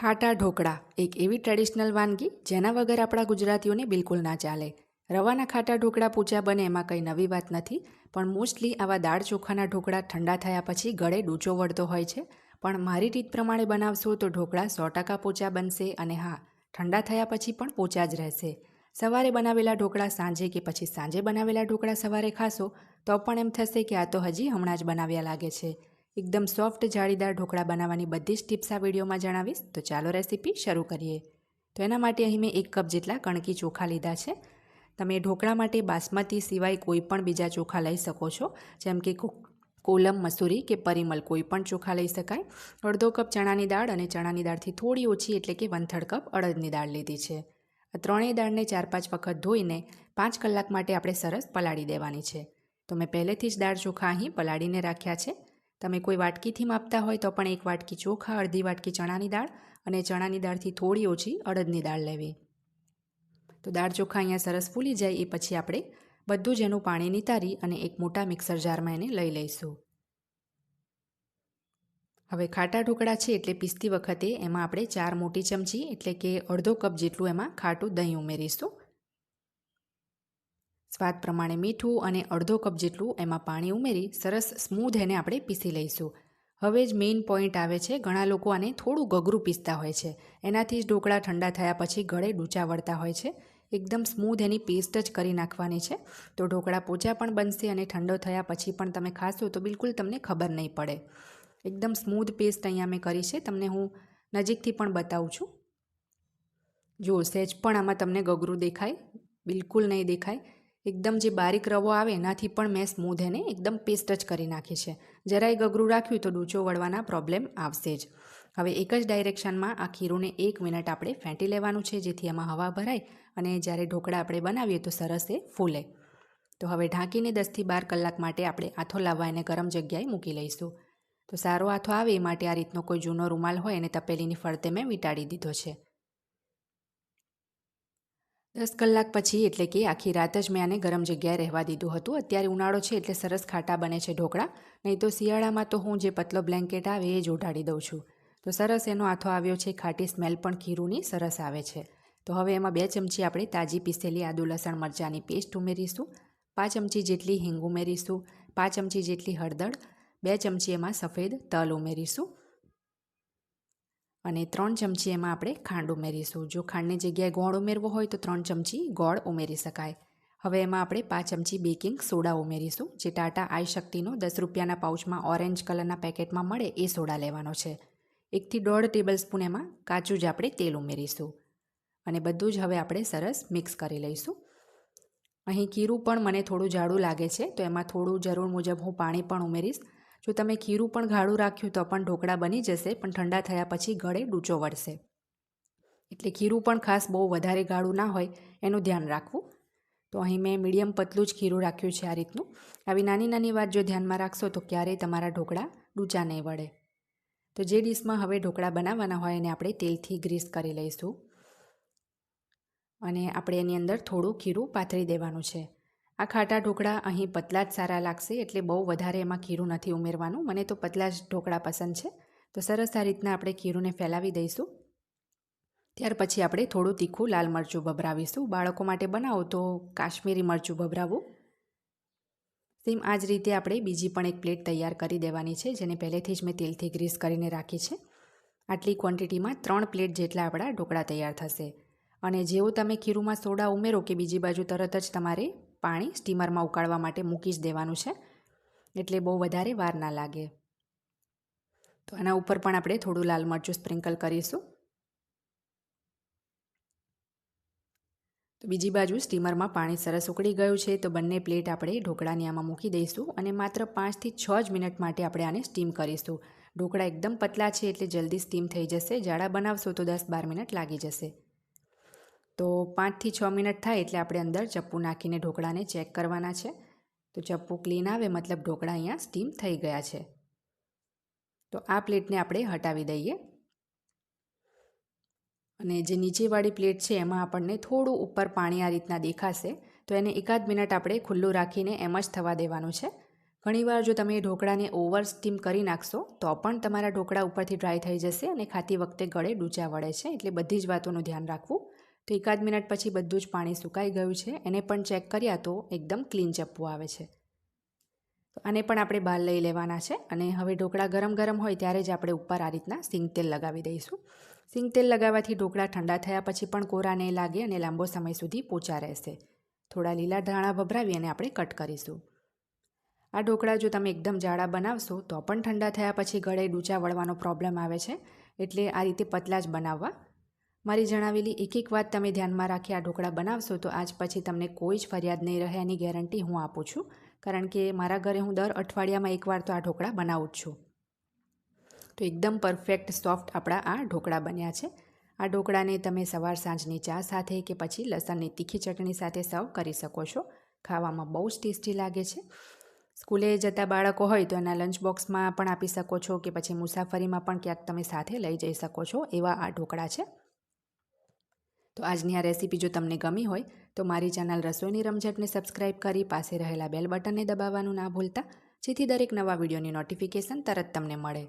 ખાટા ઢોકળા એક એવી ટ્રેડિશનલ વાનગી જેના વગર આપણા ગુજરાતીઓને બિલકુલ ના ચાલે. રવાના ખાટા ઢોકળા પૂજા બને એમાં કંઈ નવી વાત નથી, પણ મોસ્ટલી આવા દાળ ચોખાના ઢોકળા ઠંડા થયા પછી ગળે ડૂચો વળતો હોય છે. પણ મારી રીત પ્રમાણે બનાવશો તો ઢોકળા 100% પોચા બનશે અને હા, ઠંડા થયા પછી પણ પોચા જ રહેશે. સવારે બનાવેલા ઢોકળા સાંજે કે પછી સાંજે બનાવેલા ઢોકળા સવારે ખાશો તો પણ એમ થશે કે આ તો હજી હમણાં જ બનાવ્યા લાગે છે. એકદમ સોફ્ટ જાળીદાર ઢોકળા બનાવવાની બધી જ ટિપ્સ આ વિડીયોમાં જણાવીશ, તો ચાલો રેસીપી શરૂ કરીએ. તો એના માટે અહીં મેં 1 કપ જેટલા કણકી ચોખા લીધા છે. તમે ઢોકળા માટે બાસમતી સિવાય કોઈ પણ બીજા ચોખા લઈ શકો છો, જેમ કે કોલમ, મસૂરી કે પરિમલ કોઈ પણ ચોખા લઈ શકાય. અડધો કપ ચણાની દાળ અને ચણાની દાળથી થોડી ઓછી એટલે કે 1/3 કપ અડદની દાળ લીધી છે. આ ત્રણેય દાળને 4-5 વખત ધોઈને 5 કલાક માટે આપણે સરસ પલાળી દેવાની છે. તો મેં પહેલેથી જ દાળ ચોખા અહીં પલાળીને રાખ્યા છે. તમે કોઈ વાટકીથી માપતા હોય તો પણ 1 વાટકી ચોખા, અડધી વાટકી ચણાની દાળ અને ચણાની દાળથી થોડી ઓછી અડદની દાળ લેવી. તો દાળ ચોખા અહીંયા સરસ ફૂલી જાય એ પછી આપણે બધું જ એનું પાણી નિતારી અને એક મોટા મિક્સર જારમાં એને લઈ લઈશું. હવે ખાટા ઢોકળા છે એટલે પીસતી વખતે એમાં આપણે 4 મોટી ચમચી એટલે કે અડધો કપ જેટલું એમાં ખાટું દહીં ઉમેરીશું. સ્વાદ પ્રમાણે મીઠું અને અડધો કપ જેટલું એમાં પાણી ઉમેરી સરસ સ્મૂધ એને આપણે પીસી લઈશું. હવે જ મેઇન પોઈન્ટ આવે છે, ઘણા લોકો આને થોડું ગગરું પીસતા હોય છે. એનાથી જ ઢોકળા ઠંડા થયા પછી ગળે ડૂચા વળતા હોય છે. એકદમ સ્મૂધ એની પેસ્ટ જ કરી નાખવાની છે, તો ઢોકળા પોચા પણ બનશે અને ઠંડો થયા પછી પણ તમે ખાશો તો બિલકુલ તમને ખબર નહીં પડે. એકદમ સ્મૂધ પેસ્ટ અહીંયા મેં કરી છે, તમને હું નજીકથી પણ બતાવું છું. જો સહેજ પણ આમાં તમને ગગરું દેખાય? બિલકુલ નહીં દેખાય. એકદમ જે બારીક રવો આવે એનાથી પણ મેં સ્મૂધ એને એકદમ પેસ્ટ જ કરી નાખી છે. જરાય ગગરું રાખ્યું તો ડૂચો વળવાના પ્રોબ્લેમ આવશે જ. હવે એક જ ડાયરેક્શનમાં આ ખીરુંને 1 મિનિટ આપણે ફેંટી લેવાનું છે, જેથી એમાં હવા ભરાય અને જ્યારે ઢોકળા આપણે બનાવીએ તો સરસ એ ફૂલે. તો હવે ઢાંકીને 10થી 12 કલાક માટે આપણે આથો લાવવા એને ગરમ જગ્યાએ મૂકી લઈશું. તો સારો આથો આવે એ માટે આ રીતનો કોઈ જૂનો રૂમાલ હોય અને તપેલીની ફરતે મેં વીંટાળી દીધો છે. 10 કલાક પછી એટલે કે આખી રાત જ મેં આને ગરમ જગ્યાએ રહેવા દીધું હતું. અત્યારે ઉનાળો છે એટલે સરસ ખાટા બને છે ઢોકળા, નહીં તો શિયાળામાં તો હું જે પતલો બ્લેન્કેટ આવે એ જ ઓઢાડી દઉં છું. તો સરસ એનો આથો આવ્યો છે, ખાટી સ્મેલ પણ ખીરુંની સરસ આવે છે. તો હવે એમાં 2 ચમચી આપણે તાજી પીસેલી આદુ લસણ મરચાંની પેસ્ટ ઉમેરીશું, 5 ચમચી જેટલી હિંગ ઉમેરીશું, 5 ચમચી જેટલી હળદર, 2 ચમચી એમાં સફેદ તલ ઉમેરીશું અને 3 ચમચી એમાં આપણે ખાંડ ઉમેરીશું. જો ખાંડની જગ્યાએ ગોળ ઉમેરવો હોય તો 3 ચમચી ગોળ ઉમેરી શકાય. હવે એમાં આપણે 5 ચમચી બેકિંગ સોડા ઉમેરીશું, જે ટાટા આઈ શક્તિનો 10 રૂપિયાના પાઉચમાં ઓરેન્જ કલરના પેકેટમાં મળે એ સોડા લેવાનો છે. 1 થી 1.5 ટેબલ સ્પૂન એમાં કાચું જ આપણે તેલ ઉમેરીશું અને બધું જ હવે આપણે સરસ મિક્સ કરી લઈશું. અહીં ખીરું પણ મને થોડું જાડું લાગે છે, તો એમાં થોડું જરૂર મુજબ હું પાણી પણ ઉમેરીશ. જો તમે ખીરું પણ ગાઢું રાખ્યું તો પણ ઢોકળા બની જશે, પણ ઠંડા થયા પછી ગળે ડૂચો વળશે. એટલે ખીરું પણ ખાસ બહુ વધારે ગાઢું ના હોય એનું ધ્યાન રાખવું. તો અહીં મેં મીડિયમ પતલું જ ખીરું રાખ્યું છે આ રીતનું. આવી નાની નાની વાત જો ધ્યાનમાં રાખશો તો ક્યારેય તમારા ઢોકળા ડૂચા નહીં વળે. તો જે ડીશમાં હવે ઢોકળા બનાવવાના હોય એને આપણે તેલથી ગ્રીસ કરી લઈશું અને આપણે એની અંદર થોડું ખીરું પાથરી દેવાનું છે. આ ખાટા ઢોકળા અહીં પતલા જ સારા લાગશે, એટલે બહુ વધારે એમાં ખીરું નથી ઉમેરવાનું. મને તો પતલા જ ઢોકળા પસંદ છે. તો સરસ આ રીતના આપણે ખીરુંને ફેલાવી દઈશું. ત્યાર પછી આપણે થોડું તીખું લાલ મરચું ભભરાવીશું. બાળકો માટે બનાવો તો કાશ્મીરી મરચું ભભરાવવું. સેમ આ જ રીતે આપણે બીજી પણ એક પ્લેટ તૈયાર કરી દેવાની છે, જેને પહેલેથી જ મેં તેલથી ગ્રીસ કરીને રાખી છે. આટલી ક્વોન્ટિટીમાં 3 પ્લેટ જેટલા આપણા ઢોકળા તૈયાર થશે. અને જેવો તમે ખીરુંમાં સોડા ઉમેરો કે બીજી બાજુ તરત જ તમારે પાણી સ્ટીમરમાં ઉકાળવા માટે મૂકી જ દેવાનું છે, એટલે બહુ વધારે વાર ના લાગે. તો આના ઉપર પણ આપણે થોડું લાલ મરચું સ્પ્રિંકલ કરીશું. તો બીજી બાજુ સ્ટીમરમાં પાણી સરસ ઉકળી ગયું છે, તો બંને પ્લેટ આપણે ઢોકળાની આમાં મૂકી દઈશું અને માત્ર 5 થી 6 જ મિનિટ માટે આપણે આને સ્ટીમ કરીશું. ઢોકળા એકદમ પતલા છે એટલે જલ્દી સ્ટીમ થઈ જશે. જાડા બનાવશો તો 10-12 મિનિટ લાગી જશે. તો 5 થી 6 મિનિટ થાય એટલે આપણે અંદર ચપ્પુ નાખીને ઢોકળાને ચેક કરવાના છે. તો ચપ્પુ ક્લીન આવે મતલબ ઢોકળા અહીંયા સ્ટીમ થઈ ગયા છે. તો આ પ્લેટને આપણે હટાવી દઈએ અને જે નીચેવાળી પ્લેટ છે એમાં આપણને થોડું ઉપર પાણી આ રીતના દેખાશે, તો એને 1-8 મિનિટ આપણે ખુલ્લું રાખીને એમ જ થવા દેવાનું છે. ઘણીવાર જો તમે ઢોકળાને ઓવર સ્ટીમ કરી નાખશો તો પણ તમારા ઢોકળા ઉપરથી ડ્રાય થઈ જશે અને ખાતી વખતે ગળે ડૂચા વળે છે, એટલે બધી જ વાતોનું ધ્યાન રાખવું. તો એકાદ મિનિટ પછી બધું જ પાણી સુકાઈ ગયું છે. એને પણ ચેક કર્યા તો એકદમ ક્લીન ચપ્પુ આવે છે. તો આને પણ આપણે બહાર લઈ લેવાના છે અને હવે ઢોકળા ગરમ ગરમ હોય ત્યારે જ આપણે ઉપર આ રીતના સિંગ તેલ લગાવી દઈશું. સિંગ તેલ લગાવવાથી ઢોકળા ઠંડા થયા પછી પણ કોરા નહીં લાગે અને લાંબો સમય સુધી પોચા રહેશે. થોડા લીલા ધાણા ભભરાવી અને આપણે કટ કરીશું. આ ઢોકળા જો તમે એકદમ જાડા બનાવશો તો પણ ઠંડા થયા પછી ગળે ડૂચા વળવાનો પ્રોબ્લેમ આવે છે, એટલે આ રીતે પતલા જ બનાવવા. મારી જણાવેલી એક વાત તમે ધ્યાનમાં રાખી આ ઢોકળા બનાવશો તો આજ પછી તમને કોઈ જ ફરિયાદ નહીં રહે એની ગેરંટી હું આપું છું, કારણ કે મારા ઘરે હું દર અઠવાડિયામાં એકવાર તો આ ઢોકળા બનાવું જ છું. તો એકદમ પરફેક્ટ સોફ્ટ આપણા આ ઢોકળા બન્યા છે. આ ઢોકળાને તમે સવાર સાંજની ચા સાથે કે પછી લસણની તીખી ચટણી સાથે સર્વ કરી શકો છો. ખાવામાં બહુ જ ટેસ્ટી લાગે છે. સ્કૂલે જતા બાળકો હોય તો એના લંચ બોક્સમાં પણ આપી શકો છો કે પછી મુસાફરીમાં પણ ક્યાંક તમે સાથે લઈ જઈ શકો છો, એવા આ ઢોકળા છે. તો આજની આ રેસીપી જો તમને ગમી હોય તો મારી ચેનલ રસોઈની રમઝટને સબસ્ક્રાઈબ કરી પાસે રહેલા બેલ બટનને દબાવવાનું ના ભૂલતા, જેથી દરેક નવા વિડીયોની નોટિફિકેશન તરત તમને મળે.